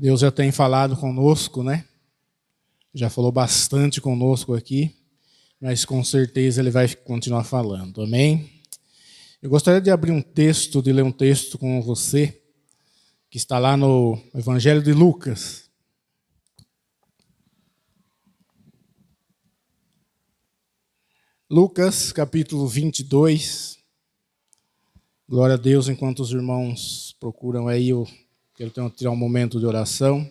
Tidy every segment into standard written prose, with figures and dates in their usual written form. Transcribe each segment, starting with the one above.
Deus já tem falado conosco, né? Já falou bastante conosco aqui, mas com certeza Ele vai continuar falando, amém? Eu gostaria de abrir de ler um texto com você, que está lá no Evangelho de Lucas. Lucas, capítulo 22. Glória a Deus, enquanto os irmãos procuram aí, eu quero tirar um momento de oração.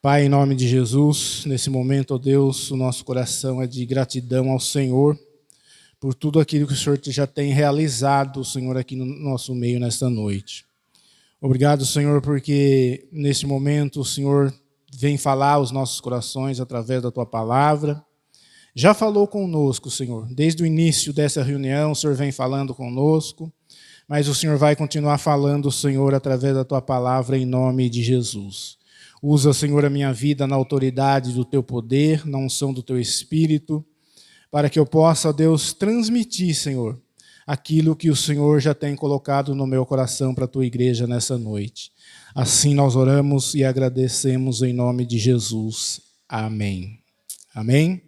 Pai, em nome de Jesus, nesse momento, ó Deus, o nosso coração é de gratidão ao Senhor por tudo aquilo que o Senhor já tem realizado, Senhor, aqui no nosso meio nesta noite. Obrigado, Senhor, porque nesse momento o Senhor vem falar aos nossos corações através da Tua palavra. Já falou conosco, Senhor, desde o início dessa reunião, o Senhor vem falando conosco, mas o Senhor vai continuar falando, Senhor, através da Tua palavra, em nome de Jesus. Usa, Senhor, a minha vida na autoridade do Teu poder, na unção do Teu Espírito, para que eu possa, Deus, transmitir, Senhor, aquilo que o Senhor já tem colocado no meu coração para a Tua igreja nessa noite. Assim nós oramos e agradecemos em nome de Jesus. Amém. Amém?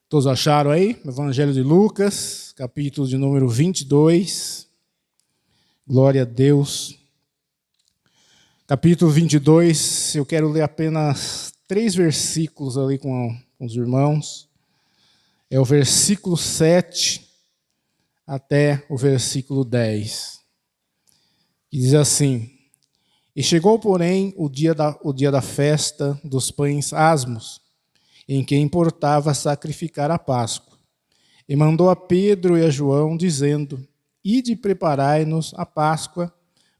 Todos acharam aí? Evangelho de Lucas, capítulo de número 22. Glória a Deus. Capítulo 22, eu quero ler apenas 3 versículos ali com os irmãos. É o versículo 7 até o versículo 10. Que diz assim: E chegou, porém, o dia da festa dos pães asmos, em que importava sacrificar a Páscoa. E mandou a Pedro e a João, dizendo: Ide, preparai-nos a Páscoa,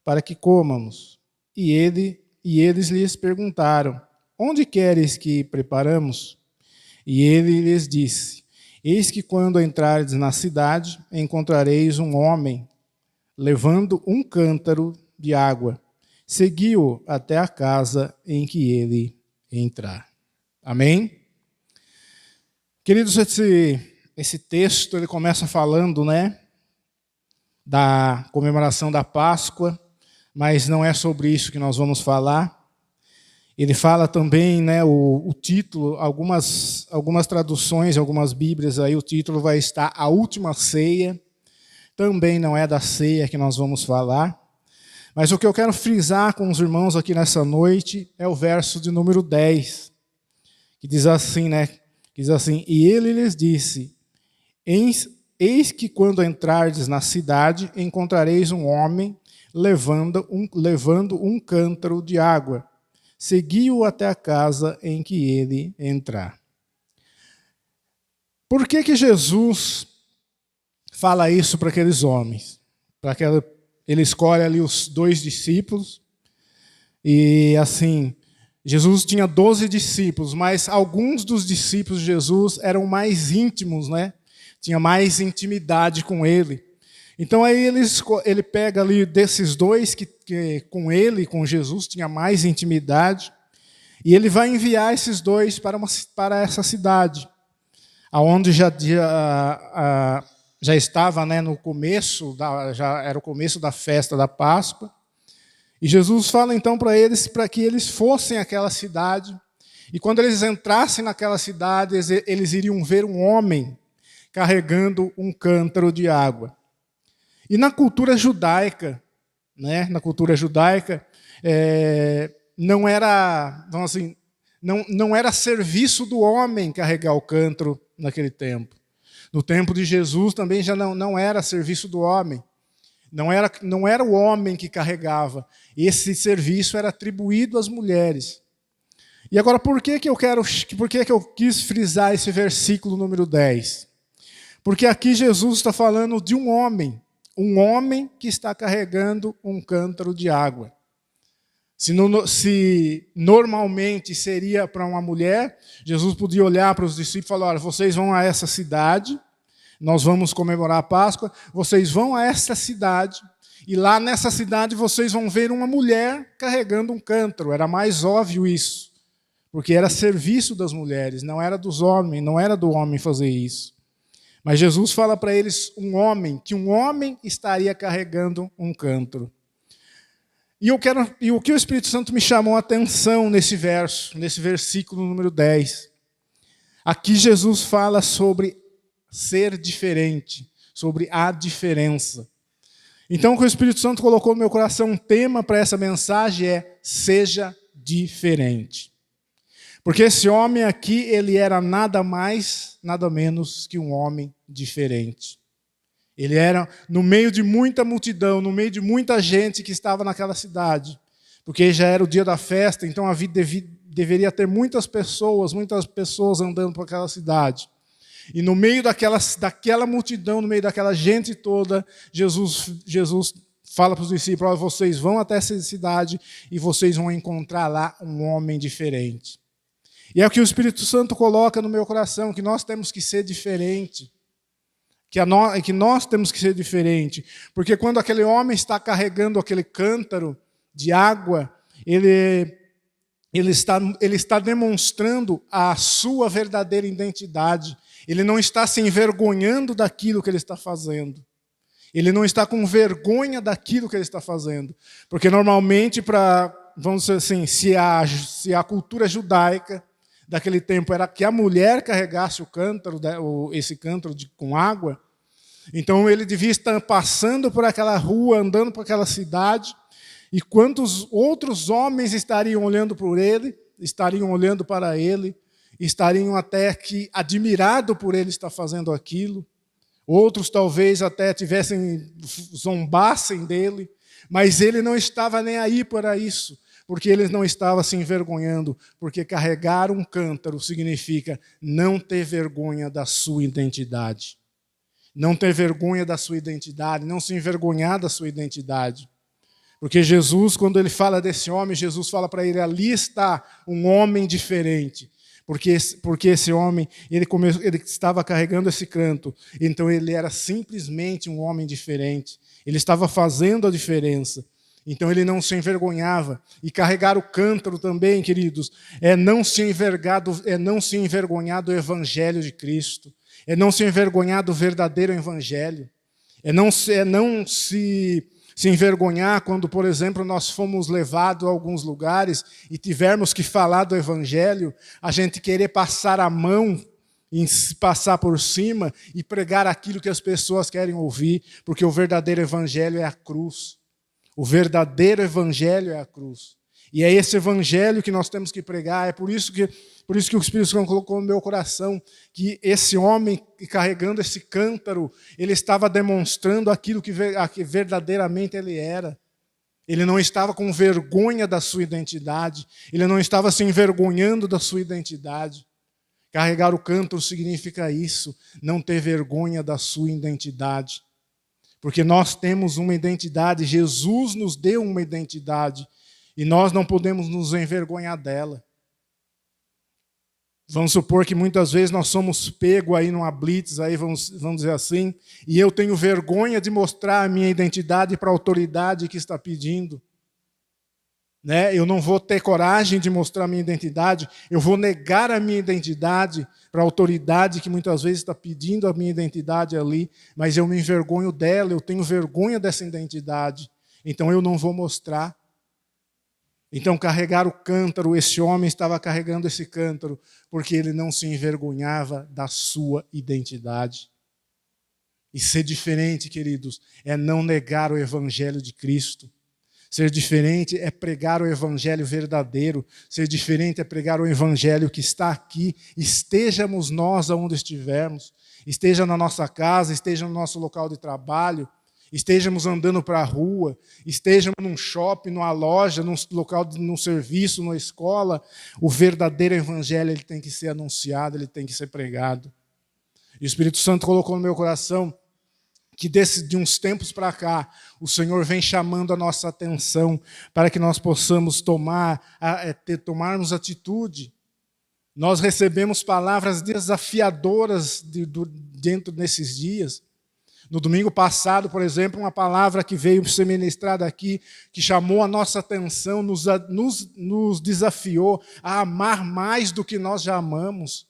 para que comamos. E eles lhes perguntaram: Onde queres que preparamos? E ele lhes disse: Eis que quando entrardes na cidade, encontrareis um homem levando um cântaro de água. Segui-o até a casa em que ele entrar. Amém? Queridos, esse texto ele começa falando, né, da comemoração da Páscoa, mas não é sobre isso que nós vamos falar. Ele fala também, né, o título, algumas traduções, algumas bíblias, aí o título vai estar A Última Ceia. Também não é da ceia que nós vamos falar. Mas o que eu quero frisar com os irmãos aqui nessa noite é o verso de número 10, que diz assim, né? Diz assim: E ele lhes disse: Eis que quando entrardes na cidade, encontrareis um homem levando um cântaro de água. Segui-o até a casa em que ele entrar. Por que Jesus fala isso para aqueles homens? Ele escolhe ali os 2 discípulos. E assim, Jesus tinha 12 discípulos, mas alguns dos discípulos de Jesus eram mais íntimos, né? Tinha mais intimidade com ele. Então aí ele pega ali desses 2 que com ele, com Jesus, tinha mais intimidade, e ele vai enviar esses 2 para essa cidade, aonde já estava, né, no começo, já era o começo da festa da Páscoa. E Jesus fala então para eles para que eles fossem àquela cidade, e quando eles entrassem naquela cidade, eles iriam ver um homem carregando um cântaro de água. E na cultura judaica, né, não era, então assim, não era serviço do homem carregar o cântaro naquele tempo. No tempo de Jesus também já não era serviço do homem. Não era o homem que carregava. Esse serviço era atribuído às mulheres. E agora, por que eu quis frisar esse versículo número 10? Porque aqui Jesus está falando de um homem que está carregando um cântaro de água. Se normalmente seria para uma mulher, Jesus podia olhar para os discípulos e falar: olha, vocês vão a essa cidade, nós vamos comemorar a Páscoa, vocês vão a essa cidade, e lá nessa cidade vocês vão ver uma mulher carregando um cântaro. Era mais óbvio isso, porque era serviço das mulheres, não era dos homens, não era do homem fazer isso. Mas Jesus fala para eles que um homem estaria carregando um cântaro. E o que o Espírito Santo me chamou a atenção nesse versículo número 10. Aqui Jesus fala sobre ser diferente, sobre a diferença. Então, o que o Espírito Santo colocou no meu coração, um tema para essa mensagem é: seja diferente. Porque esse homem aqui, ele era nada mais, nada menos que um homem diferente. Ele era no meio de muita multidão, no meio de muita gente que estava naquela cidade. Porque já era o dia da festa, então deveria ter muitas pessoas andando por aquela cidade. E no meio daquela multidão, no meio daquela gente toda, Jesus fala para os discípulos: vocês vão até essa cidade e vocês vão encontrar lá um homem diferente. E é o que o Espírito Santo coloca no meu coração, que nós temos que ser diferente. Que nós temos que ser diferente. Porque quando aquele homem está carregando aquele cântaro de água, ele está demonstrando a sua verdadeira identidade. Ele não está se envergonhando daquilo que ele está fazendo. Ele não está com vergonha daquilo que ele está fazendo. Porque normalmente, vamos dizer assim, se a cultura judaica daquele tempo era que a mulher carregasse esse cântaro com água, então ele devia estar passando por aquela rua, andando por aquela cidade, e quantos outros homens estariam olhando por ele, estariam olhando para ele, estariam até que admirados por ele estar fazendo aquilo. Outros talvez até zombassem dele, mas ele não estava nem aí para isso, porque ele não estava se envergonhando, porque carregar um cântaro significa não ter vergonha da sua identidade. Não ter vergonha da sua identidade, não se envergonhar da sua identidade. Porque Jesus, quando ele fala desse homem, Jesus fala para ele: ali está um homem diferente. Porque esse homem, ele estava carregando esse cântaro, então ele era simplesmente um homem diferente. Ele estava fazendo a diferença. Então ele não se envergonhava. E carregar o cântaro também, queridos, é não se envergonhar do Evangelho de Cristo. É não se envergonhar do verdadeiro Evangelho. É não se envergonhar quando, por exemplo, nós fomos levados a alguns lugares e tivermos que falar do Evangelho, a gente querer passar a mão, passar por cima e pregar aquilo que as pessoas querem ouvir, porque o verdadeiro Evangelho é a cruz. O verdadeiro Evangelho é a cruz. E é esse Evangelho que nós temos que pregar. É por isso que o Espírito Santo colocou no meu coração que esse homem, carregando esse cântaro, ele estava demonstrando aquilo que verdadeiramente ele era. Ele não estava com vergonha da sua identidade. Ele não estava se envergonhando da sua identidade. Carregar o cântaro significa isso, não ter vergonha da sua identidade. Porque nós temos uma identidade, Jesus nos deu uma identidade, e nós não podemos nos envergonhar dela. Vamos supor que muitas vezes nós somos pegos aí numa blitz, aí vamos dizer assim, e eu tenho vergonha de mostrar a minha identidade para a autoridade que está pedindo. Né? Eu não vou ter coragem de mostrar a minha identidade, eu vou negar a minha identidade para a autoridade que muitas vezes está pedindo a minha identidade ali, mas eu me envergonho dela, eu tenho vergonha dessa identidade, então eu não vou mostrar. Então carregar o cântaro, esse homem estava carregando esse cântaro, porque ele não se envergonhava da sua identidade. E ser diferente, queridos, é não negar o Evangelho de Cristo. Ser diferente é pregar o Evangelho verdadeiro. Ser diferente é pregar o Evangelho que está aqui. Estejamos nós aonde estivermos. Esteja na nossa casa, esteja no nosso local de trabalho. Estejamos andando para a rua. Estejamos num shopping, numa loja, num local, num serviço, numa escola. O verdadeiro Evangelho ele tem que ser anunciado, ele tem que ser pregado. E o Espírito Santo colocou no meu coração que de uns tempos para cá, o Senhor vem chamando a nossa atenção para que nós possamos tomarmos atitude. Nós recebemos palavras desafiadoras dentro desses dias. No domingo passado, por exemplo, uma palavra que veio ser ministrada aqui, que chamou a nossa atenção, nos desafiou a amar mais do que nós já amamos,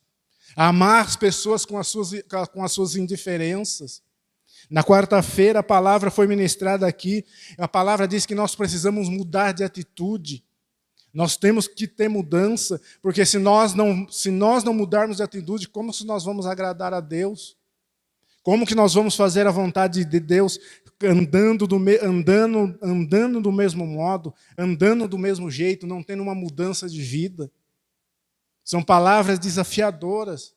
a amar as pessoas com as suas indiferenças. Na quarta-feira a palavra foi ministrada aqui. A palavra diz que nós precisamos mudar de atitude. Nós temos que ter mudança, porque se nós não mudarmos de atitude, como se nós vamos agradar a Deus? Como que nós vamos fazer a vontade de Deus andando do mesmo modo, andando do mesmo jeito, não tendo uma mudança de vida? São palavras desafiadoras.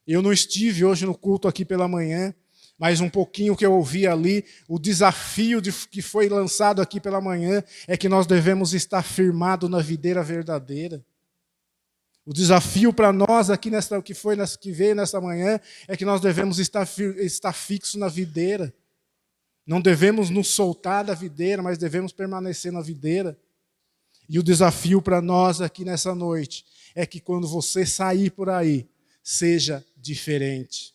Eu não estive hoje no culto aqui pela manhã, mas um pouquinho que eu ouvi ali, o desafio que foi lançado aqui pela manhã é que nós devemos estar firmados na videira verdadeira. O desafio para nós aqui que veio nessa manhã é que nós devemos estar fixos na videira. Não devemos nos soltar da videira, mas devemos permanecer na videira. E o desafio para nós aqui nessa noite é que quando você sair por aí, seja diferente.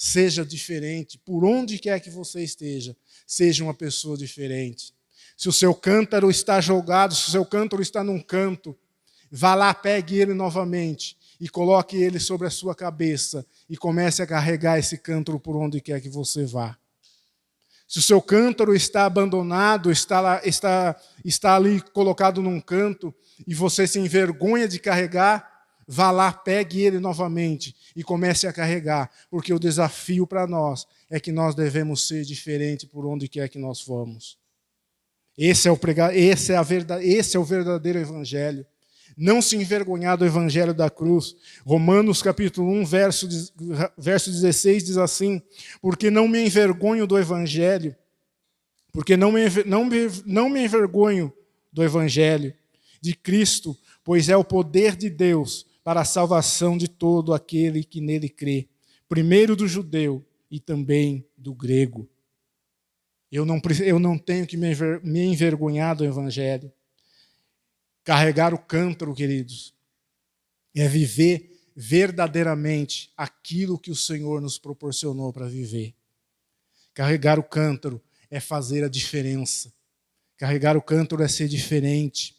Seja diferente, por onde quer que você esteja, seja uma pessoa diferente. Se o seu cântaro está jogado, se o seu cântaro está num canto, vá lá, pegue ele novamente e coloque ele sobre a sua cabeça e comece a carregar esse cântaro por onde quer que você vá. Se o seu cântaro está abandonado, está ali colocado num canto e você se envergonha de carregar, vá lá, pegue ele novamente e comece a carregar, porque o desafio para nós é que nós devemos ser diferentes por onde quer que nós formos. Esse é o verdadeiro evangelho. Não se envergonhar do evangelho da cruz. Romanos capítulo 1, verso 16 diz assim: porque não me envergonho do evangelho, porque não me envergonho do evangelho de Cristo, pois é o poder de Deus para a salvação de todo aquele que nele crê, primeiro do judeu e também do grego. Eu não tenho que me envergonhar do evangelho. Carregar o cântaro, queridos, é viver verdadeiramente aquilo que o Senhor nos proporcionou para viver. Carregar o cântaro é fazer a diferença. Carregar o cântaro é ser diferente.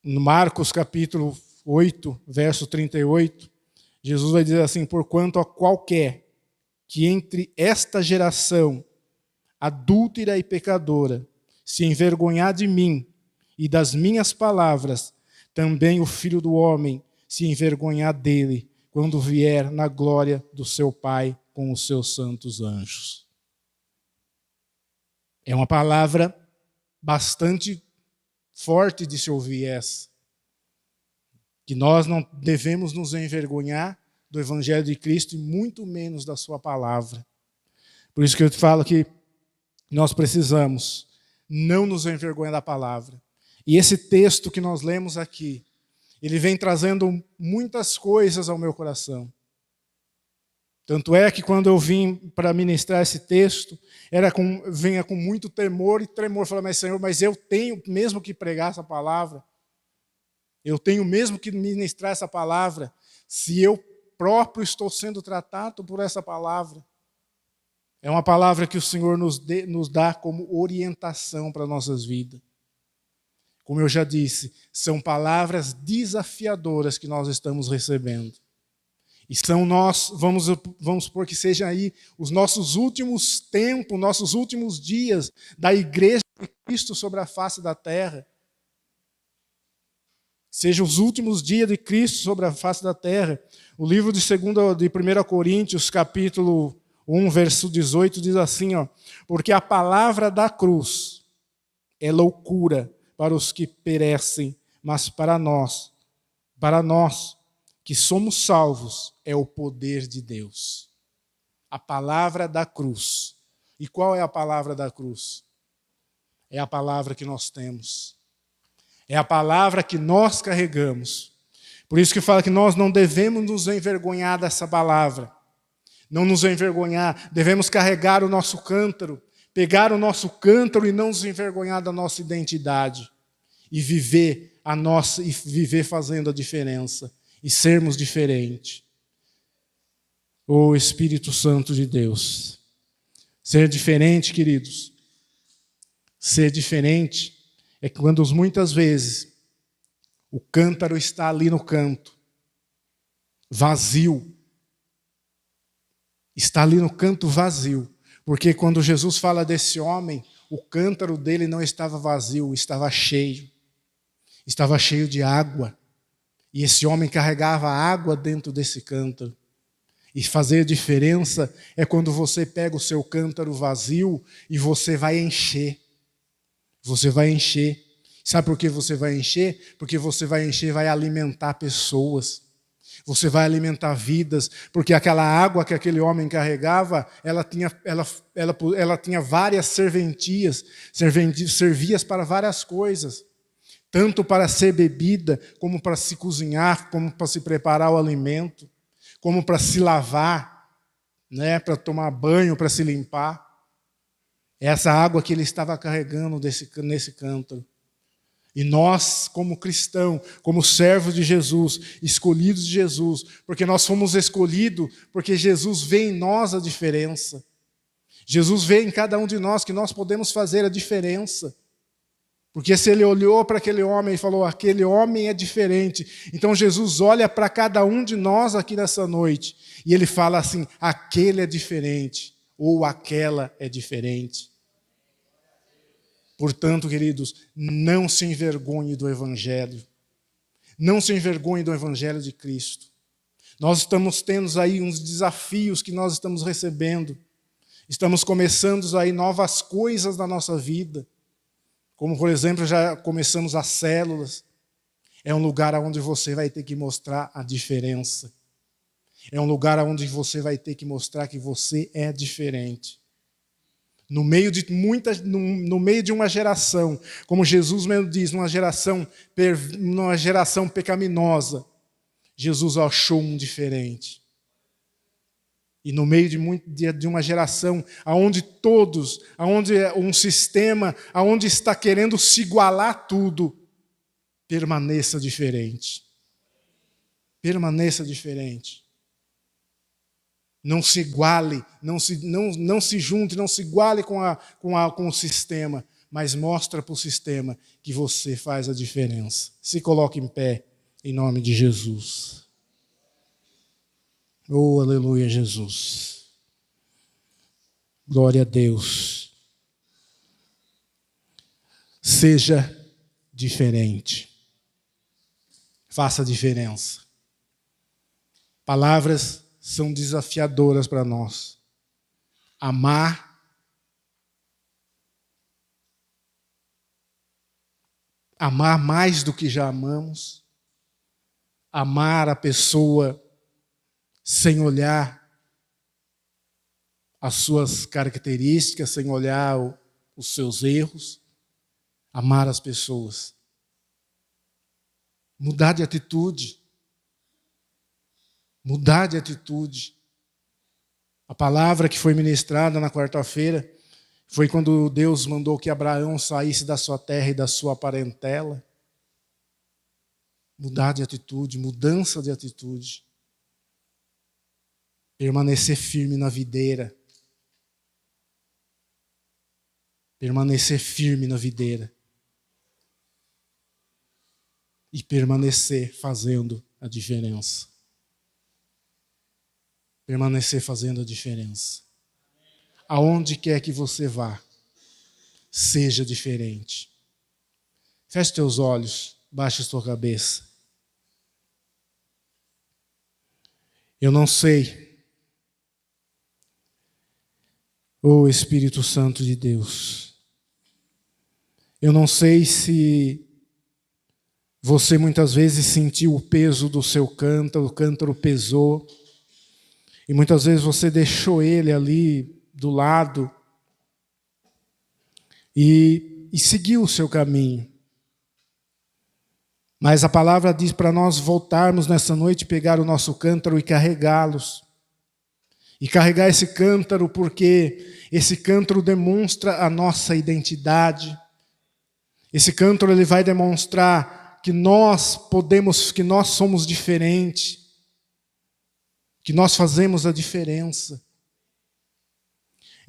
No Marcos capítulo 8, verso 38, Jesus vai dizer assim: porquanto a qualquer que entre esta geração adúltera e pecadora se envergonhar de mim e das minhas palavras, também o Filho do Homem se envergonhar dele, quando vier na glória do seu Pai com os seus santos anjos. É uma palavra bastante forte de se ouvir essa. Que nós não devemos nos envergonhar do Evangelho de Cristo e muito menos da sua palavra. Por isso que eu te falo que nós precisamos não nos envergonhar da palavra. E esse texto que nós lemos aqui, ele vem trazendo muitas coisas ao meu coração. Tanto é que quando eu vim para ministrar esse texto, vinha com muito temor e tremor. Falei, mas Senhor, mas eu tenho mesmo que pregar essa palavra. Eu tenho mesmo que ministrar essa palavra, se eu próprio estou sendo tratado por essa palavra. É uma palavra que o Senhor nos dá como orientação para nossas vidas. Como eu já disse, são palavras desafiadoras que nós estamos recebendo. E vamos supor que seja aí os nossos últimos tempos, nossos últimos dias da igreja de Cristo sobre a face da terra. Seja os últimos dias de Cristo sobre a face da terra. O livro de 1 Coríntios, capítulo 1, verso 18, diz assim, porque a palavra da cruz é loucura para os que perecem, mas para nós que somos salvos, é o poder de Deus. A palavra da cruz. E qual é a palavra da cruz? É a palavra que nós temos. É a palavra que nós carregamos. Por isso que fala que nós não devemos nos envergonhar dessa palavra. Não nos envergonhar, devemos carregar o nosso cântaro, pegar o nosso cântaro e não nos envergonhar da nossa identidade. E viver fazendo a diferença. E sermos diferentes. O Espírito Santo de Deus. Ser diferente, queridos. Ser diferente é quando muitas vezes o cântaro está ali no canto, vazio. Está ali no canto vazio. Porque quando Jesus fala desse homem, o cântaro dele não estava vazio, estava cheio. Estava cheio de água. E esse homem carregava água dentro desse cântaro. E fazer diferença é quando você pega o seu cântaro vazio e você vai encher. Você vai encher. Sabe por que você vai encher? Porque você vai encher, vai alimentar pessoas. Você vai alimentar vidas, porque aquela água que aquele homem carregava, ela tinha várias serventias, servias para várias coisas. Tanto para ser bebida, como para se cozinhar, como para se preparar o alimento, como para se lavar, né, para tomar banho, para se limpar. Essa água que ele estava carregando nesse cântaro. E nós, como cristãos, como servos de Jesus, escolhidos de Jesus, porque nós fomos escolhidos, porque Jesus vê em nós a diferença. Jesus vê em cada um de nós que nós podemos fazer a diferença. Porque se ele olhou para aquele homem e falou, aquele homem é diferente. Então Jesus olha para cada um de nós aqui nessa noite. E ele fala assim, aquele é diferente. Ou aquela é diferente. Portanto, queridos, não se envergonhe do Evangelho. Não se envergonhe do Evangelho de Cristo. Nós estamos tendo aí uns desafios que nós estamos recebendo. Estamos começando aí novas coisas na nossa vida. Como, por exemplo, já começamos as células. É um lugar onde você vai ter que mostrar a diferença. É um lugar onde você vai ter que mostrar que você é diferente. No meio de uma geração, como Jesus mesmo diz, numa geração pecaminosa, Jesus achou um diferente. E no meio de uma geração onde todos, onde é um sistema, onde está querendo se igualar a tudo, permaneça diferente. Permaneça diferente. Não se iguale, não se junte, não se iguale com o sistema, mas mostra para o sistema que você faz a diferença. Se coloque em pé, em nome de Jesus. Oh, aleluia, Jesus. Glória a Deus. Seja diferente. Faça a diferença. Palavras são desafiadoras para nós. Amar mais do que já amamos. Amar a pessoa sem olhar as suas características, sem olhar os seus erros. Amar as pessoas. Mudar de atitude. Mudar de atitude. A palavra que foi ministrada na quarta-feira foi quando Deus mandou que Abraão saísse da sua terra e da sua parentela. Mudar de atitude, mudança de atitude. Permanecer firme na videira. Permanecer firme na videira. E permanecer fazendo a diferença. Permanecer fazendo a diferença. Aonde quer que você vá, seja diferente. Feche teus olhos, baixe a tua cabeça. Eu não sei, ô Espírito Santo de Deus, eu não sei se você muitas vezes sentiu o peso do seu cântaro, o cântaro pesou, e muitas vezes você deixou ele ali do lado e seguiu o seu caminho. Mas a palavra diz para nós voltarmos nessa noite, pegar o nosso cântaro e carregá-los. E carregar esse cântaro porque esse cântaro demonstra a nossa identidade. Esse cântaro ele vai demonstrar que nós somos diferentes. Que nós fazemos a diferença.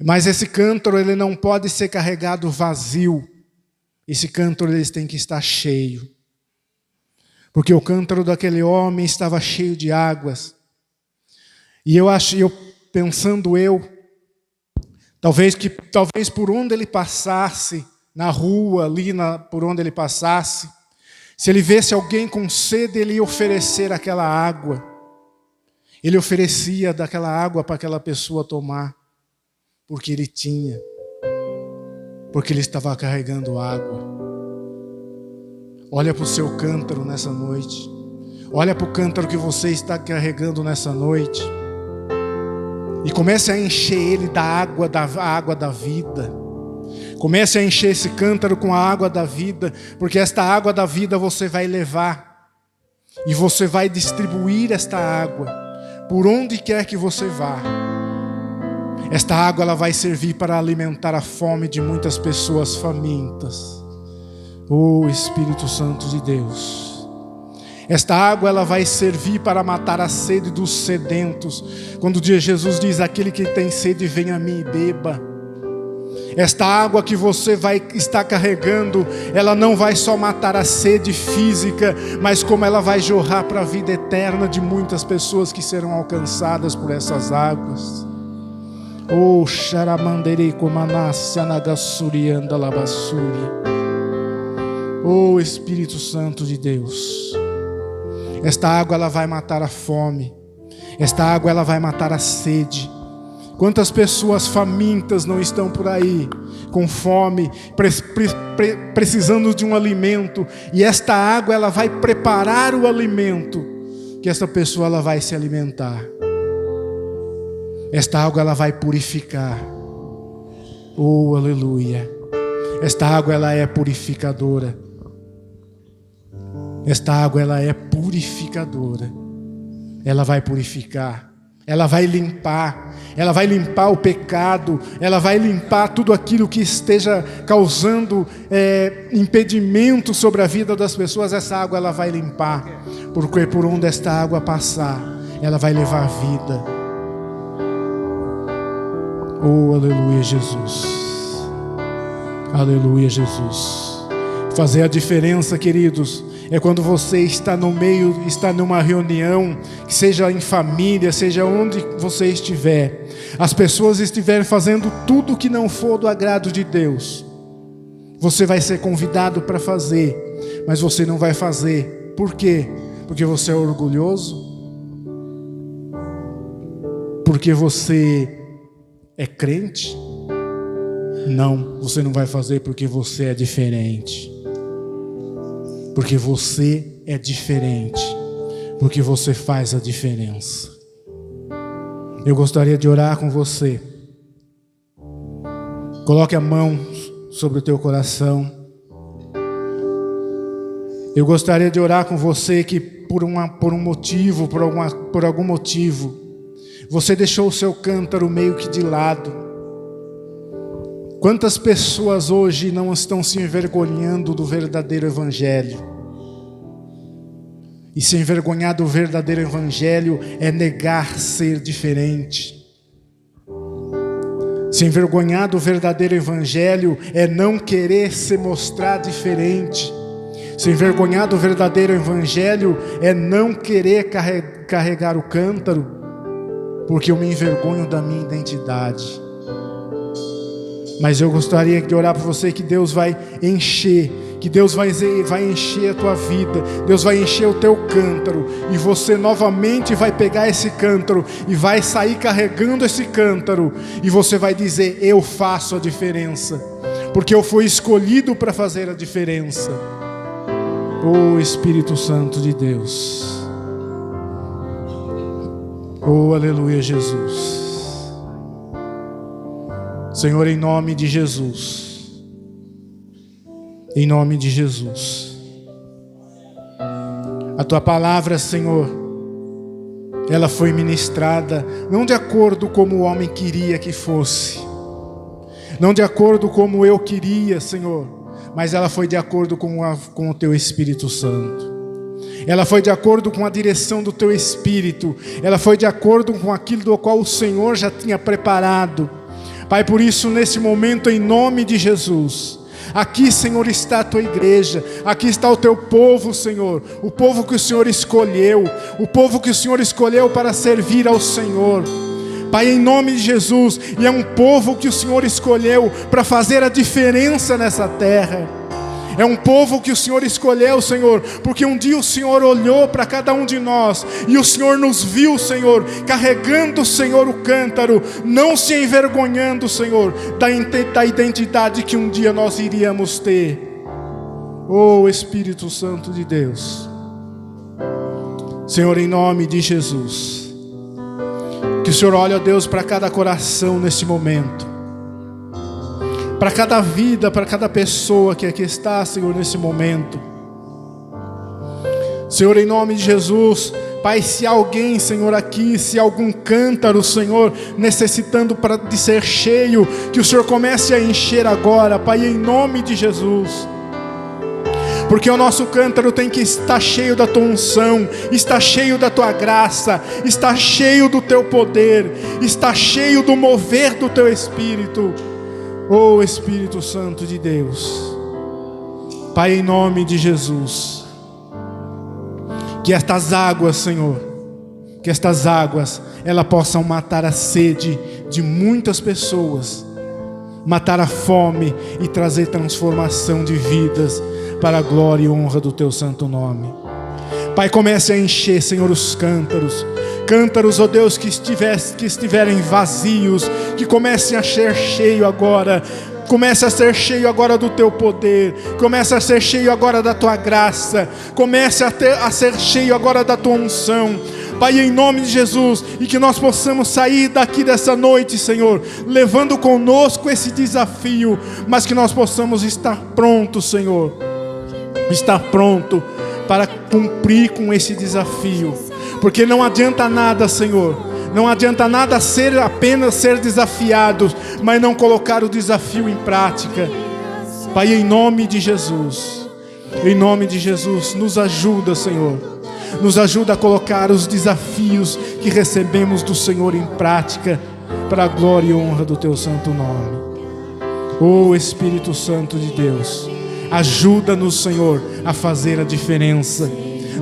Mas esse cântaro ele não pode ser carregado vazio. Esse cântaro ele tem que estar cheio. Porque o cântaro daquele homem estava cheio de águas. E eu pensando eu, talvez por onde ele passasse, na rua, por onde ele passasse, se ele visse alguém com sede, ele ia oferecer aquela água. Ele oferecia daquela água para aquela pessoa tomar, porque ele tinha, porque ele estava carregando água. Olha para o seu cântaro nessa noite. Olha para o cântaro que você está carregando nessa noite. E comece a encher ele da água da vida. Comece a encher esse cântaro com a água da vida, porque esta água da vida você vai levar. E você vai distribuir esta água por onde quer que você vá. Esta água ela vai servir para alimentar a fome de muitas pessoas famintas. Oh Espírito Santo de Deus. Esta água ela vai servir para matar a sede dos sedentos. Quando Jesus diz: aquele que tem sede, venha a mim e beba. Esta água que você vai estar carregando, ela não vai só matar a sede física, mas como ela vai jorrar para a vida eterna de muitas pessoas que serão alcançadas por essas águas. Oh, Xaramanderi Komanasya Nagassuri Andalabassuri. Oh Espírito Santo de Deus. Esta água ela vai matar a fome. Esta água ela vai matar a sede. Quantas pessoas famintas não estão por aí, com fome, precisando de um alimento, e esta água ela vai preparar o alimento que esta pessoa ela vai se alimentar. Esta água ela vai purificar. Oh, aleluia. Esta água ela é purificadora. Esta água ela é purificadora. Ela vai purificar. Ela vai limpar o pecado, ela vai limpar tudo aquilo que esteja causando impedimento sobre a vida das pessoas. Essa água ela vai limpar, porque por onde esta água passar, ela vai levar vida. Oh, aleluia, Jesus. Aleluia, Jesus. Fazer a diferença, queridos, é quando você está no meio, está numa reunião, que seja em família, seja onde você estiver, as pessoas estiverem fazendo tudo que não for do agrado de Deus, você vai ser convidado para fazer, mas você não vai fazer. Por quê? Porque você é orgulhoso? Porque você é crente? Não, você não vai fazer porque você é diferente. Porque você é diferente, porque você faz a diferença. Eu gostaria de orar com você. Coloque a mão sobre o teu coração. Eu gostaria de orar com você que por algum motivo, você deixou o seu cântaro meio que de lado. Quantas pessoas hoje não estão se envergonhando do verdadeiro evangelho? E se envergonhar do verdadeiro evangelho é negar ser diferente. Se envergonhar do verdadeiro evangelho é não querer se mostrar diferente. Se envergonhar do verdadeiro evangelho é não querer carregar o cântaro, porque eu me envergonho da minha identidade. Mas eu gostaria de orar por você que Deus vai encher, que Deus vai encher a tua vida, Deus vai encher o teu cântaro, e você novamente vai pegar esse cântaro e vai sair carregando esse cântaro, e você vai dizer: eu faço a diferença, porque eu fui escolhido para fazer a diferença. Oh Espírito Santo de Deus. Oh aleluia, Jesus. Senhor, em nome de Jesus, em nome de Jesus, a Tua palavra, Senhor, ela foi ministrada, não de acordo como o homem queria que fosse, não de acordo como eu queria, Senhor, mas ela foi de acordo com o Teu Espírito Santo. Ela foi de acordo com a direção do Teu Espírito, ela foi de acordo com aquilo do qual o Senhor já tinha preparado. Pai, por isso nesse momento, em nome de Jesus, aqui, Senhor, está a Tua igreja, aqui está o Teu povo, Senhor, o povo que o Senhor escolheu, o povo que o Senhor escolheu para servir ao Senhor. Pai, em nome de Jesus, e é um povo que o Senhor escolheu para fazer a diferença nessa terra. É um povo que o Senhor escolheu, Senhor, porque um dia o Senhor olhou para cada um de nós e o Senhor nos viu, Senhor, carregando, Senhor, o cântaro, não se envergonhando, Senhor, da identidade que um dia nós iríamos ter. Oh, Espírito Santo de Deus, Senhor, em nome de Jesus, que o Senhor olhe, ó Deus, para cada coração nesse momento, para cada vida, para cada pessoa que aqui está, Senhor, nesse momento. Senhor, em nome de Jesus, Pai, se alguém, Senhor, aqui, se algum cântaro, Senhor, necessitando de ser cheio, que o Senhor comece a encher agora, Pai, em nome de Jesus. Porque o nosso cântaro tem que estar cheio da Tua unção, está cheio da Tua graça, está cheio do Teu poder, está cheio do mover do Teu Espírito. Oh, Espírito Santo de Deus, Pai, em nome de Jesus, que estas águas, Senhor, que estas águas, elas possam matar a sede de muitas pessoas, matar a fome e trazer transformação de vidas para a glória e honra do Teu santo nome. Pai, comece a encher, Senhor, os cântaros, ó Deus, que estiverem vazios, que comecem a ser cheio agora. Comece a ser cheio agora do Teu poder, comece a ser cheio agora da Tua graça, comece a ser cheio agora da Tua unção, Pai, em nome de Jesus, e que nós possamos sair daqui dessa noite, Senhor, levando conosco esse desafio, mas que nós possamos estar prontos, Senhor, estar pronto para cumprir com esse desafio, porque não adianta nada, Senhor, não adianta nada apenas ser desafiados, mas não colocar o desafio em prática. Pai, em nome de Jesus, nos ajuda, Senhor, nos ajuda a colocar os desafios que recebemos do Senhor em prática, para a glória e honra do Teu santo nome. Oh, Espírito Santo de Deus, ajuda-nos, Senhor, a fazer a diferença,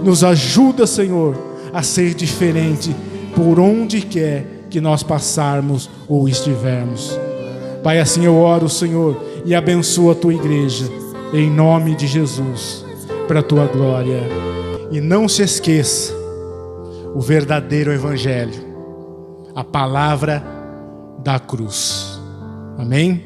nos ajuda, Senhor, a ser diferente por onde quer que nós passarmos ou estivermos. Pai, assim eu oro, Senhor, e abençoa a Tua igreja, em nome de Jesus, para a Tua glória. E não se esqueça, o verdadeiro evangelho, a palavra da cruz. Amém?